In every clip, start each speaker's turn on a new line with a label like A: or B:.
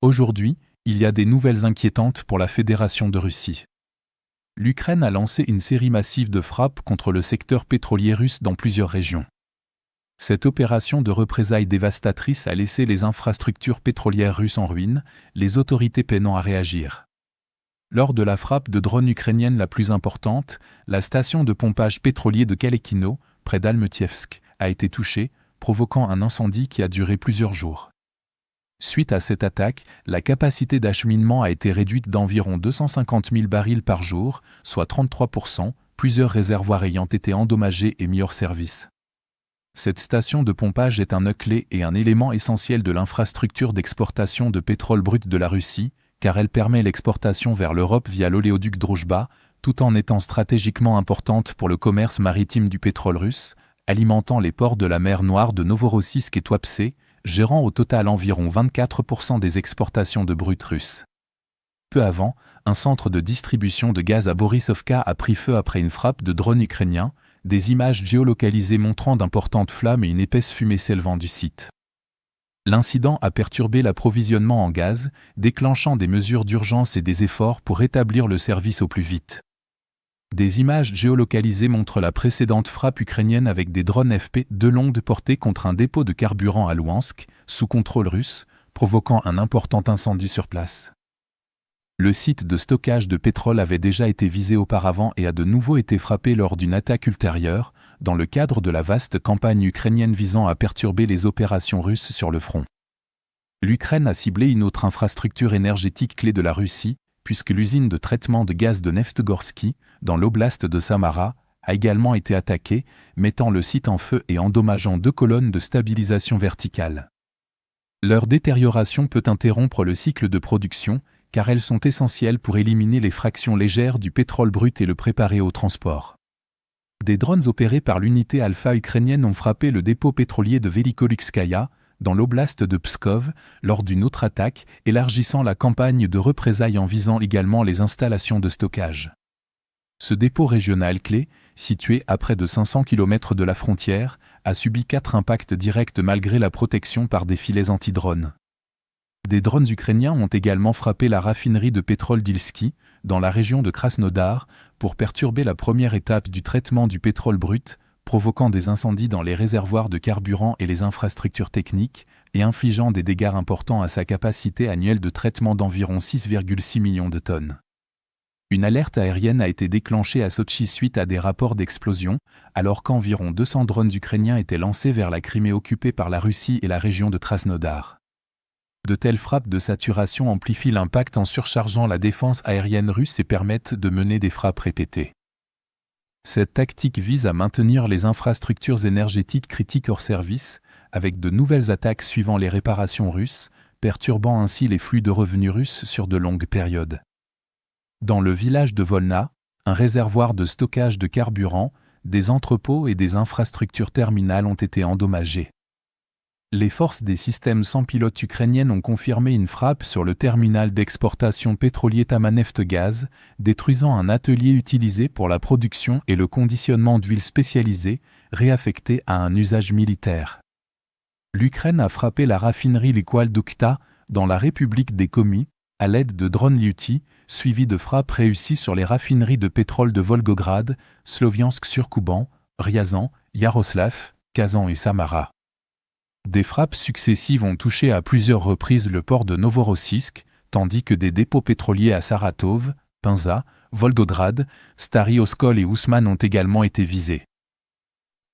A: Aujourd'hui, il y a des nouvelles inquiétantes pour la Fédération de Russie. L'Ukraine a lancé une série massive de frappes contre le secteur pétrolier russe dans plusieurs régions. Cette opération de représailles dévastatrice a laissé les infrastructures pétrolières russes en ruine, les autorités peinant à réagir. Lors de la frappe de drones ukrainienne la plus importante, la station de pompage pétrolier de Kalekino, près d'Almetievsk, a été touchée, provoquant un incendie qui a duré plusieurs jours. Suite à cette attaque, la capacité d'acheminement a été réduite d'environ 250 000 barils par jour, soit 33%, plusieurs réservoirs ayant été endommagés et mis hors service. Cette station de pompage est un nœud clé et un élément essentiel de l'infrastructure d'exportation de pétrole brut de la Russie, car elle permet l'exportation vers l'Europe via l'oléoduc Drojba, tout en étant stratégiquement importante pour le commerce maritime du pétrole russe, alimentant les ports de la mer Noire de Novorossiysk et Tuapse, gérant au total environ 24% des exportations de brut russes. Peu avant, un centre de distribution de gaz à Borissovka a pris feu après une frappe de drones ukrainiens, des images géolocalisées montrant d'importantes flammes et une épaisse fumée s'élevant du site. L'incident a perturbé l'approvisionnement en gaz, déclenchant des mesures d'urgence et des efforts pour rétablir le service au plus vite. Des images géolocalisées montrent la précédente frappe ukrainienne avec des drones FP de longue portée contre un dépôt de carburant à Louhansk, sous contrôle russe, provoquant un important incendie sur place. Le site de stockage de pétrole avait déjà été visé auparavant et a de nouveau été frappé lors d'une attaque ultérieure, dans le cadre de la vaste campagne ukrainienne visant à perturber les opérations russes sur le front. L'Ukraine a ciblé une autre infrastructure énergétique clé de la Russie, puisque l'usine de traitement de gaz de Neftgorsky, dans l'oblast de Samara, a également été attaquée, mettant le site en feu et endommageant 2 colonnes de stabilisation verticale. Leur détérioration peut interrompre le cycle de production, car elles sont essentielles pour éliminer les fractions légères du pétrole brut et le préparer au transport. Des drones opérés par l'unité Alpha ukrainienne ont frappé le dépôt pétrolier de Velikolukskaya, dans l'oblast de Pskov, lors d'une autre attaque, élargissant la campagne de représailles en visant également les installations de stockage. Ce dépôt régional clé, situé à près de 500 km de la frontière, a subi 4 impacts directs malgré la protection par des filets anti-drones. Des drones ukrainiens ont également frappé la raffinerie de pétrole d'Ilski, dans la région de Krasnodar, pour perturber la première étape du traitement du pétrole brut, provoquant des incendies dans les réservoirs de carburant et les infrastructures techniques, et infligeant des dégâts importants à sa capacité annuelle de traitement d'environ 6,6 millions de tonnes. Une alerte aérienne a été déclenchée à Sotchi suite à des rapports d'explosion, alors qu'environ 200 drones ukrainiens étaient lancés vers la Crimée occupée par la Russie et la région de Krasnodar. De telles frappes de saturation amplifient l'impact en surchargeant la défense aérienne russe et permettent de mener des frappes répétées. Cette tactique vise à maintenir les infrastructures énergétiques critiques hors service, avec de nouvelles attaques suivant les réparations russes, perturbant ainsi les flux de revenus russes sur de longues périodes. Dans le village de Volna, un réservoir de stockage de carburant, des entrepôts et des infrastructures terminales ont été endommagés. Les forces des systèmes sans pilote ukrainiennes ont confirmé une frappe sur le terminal d'exportation pétrolier Tamaneftgaz, détruisant un atelier utilisé pour la production et le conditionnement d'huile spécialisée, réaffecté à un usage militaire. L'Ukraine a frappé la raffinerie Likhoal-Dukhta, dans la République des Komi, à l'aide de drones Lyuti, suivis de frappes réussies sur les raffineries de pétrole de Volgograd, Sloviansk-sur-Kuban, Ryazan, Yaroslav, Kazan et Samara. Des frappes successives ont touché à plusieurs reprises le port de Novorossiysk, tandis que des dépôts pétroliers à Saratov, Penza, Volgograd, Stary Oskol et Ousmane ont également été visés.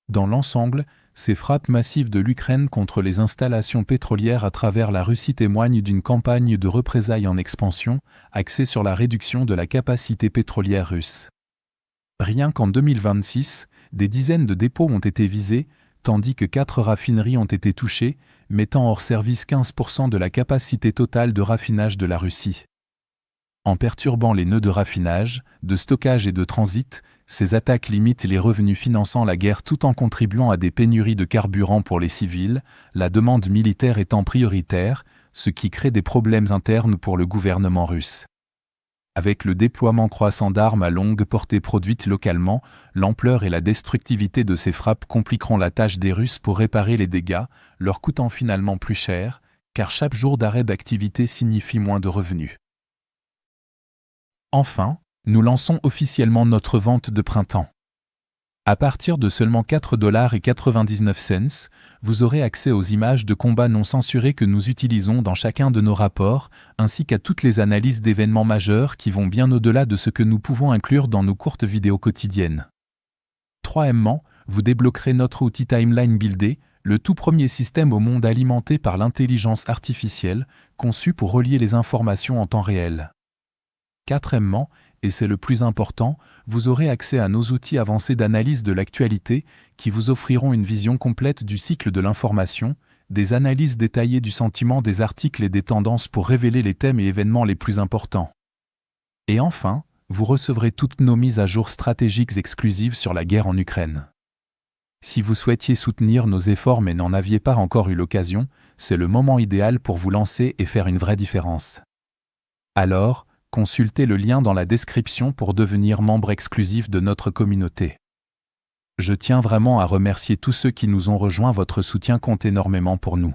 A: Dans l'ensemble, ces frappes massives de l'Ukraine contre les installations pétrolières à travers la Russie témoignent d'une campagne de représailles en expansion, axée sur la réduction de la capacité pétrolière russe. Rien qu'en 2026, des dizaines de dépôts ont été visés, tandis que 4 raffineries ont été touchées, mettant hors service 15% de la capacité totale de raffinage de la Russie. En perturbant les nœuds de raffinage, de stockage et de transit, ces attaques limitent les revenus finançant la guerre tout en contribuant à des pénuries de carburant pour les civils, la demande militaire étant prioritaire, ce qui crée des problèmes internes pour le gouvernement russe. Avec le déploiement croissant d'armes à longue portée produites localement, l'ampleur et la destructivité de ces frappes compliqueront la tâche des Russes pour réparer les dégâts, leur coûtant finalement plus cher, car chaque jour d'arrêt d'activité signifie moins de revenus. Enfin, nous lançons officiellement notre vente de printemps. À partir de seulement $4,99, vous aurez accès aux images de combats non censurées que nous utilisons dans chacun de nos rapports, ainsi qu'à toutes les analyses d'événements majeurs qui vont bien au-delà de ce que nous pouvons inclure dans nos courtes vidéos quotidiennes. Troisièmement, vous débloquerez notre outil Timeline Builder, le tout premier système au monde alimenté par l'intelligence artificielle, conçu pour relier les informations en temps réel. Quatrièmement, et c'est le plus important, vous aurez accès à nos outils avancés d'analyse de l'actualité qui vous offriront une vision complète du cycle de l'information, des analyses détaillées du sentiment des articles et des tendances pour révéler les thèmes et événements les plus importants. Et enfin, vous recevrez toutes nos mises à jour stratégiques exclusives sur la guerre en Ukraine. Si vous souhaitiez soutenir nos efforts mais n'en aviez pas encore eu l'occasion, c'est le moment idéal pour vous lancer et faire une vraie différence. Alors, consultez le lien dans la description pour devenir membre exclusif de notre communauté. Je tiens vraiment à remercier tous ceux qui nous ont rejoints, votre soutien compte énormément pour nous.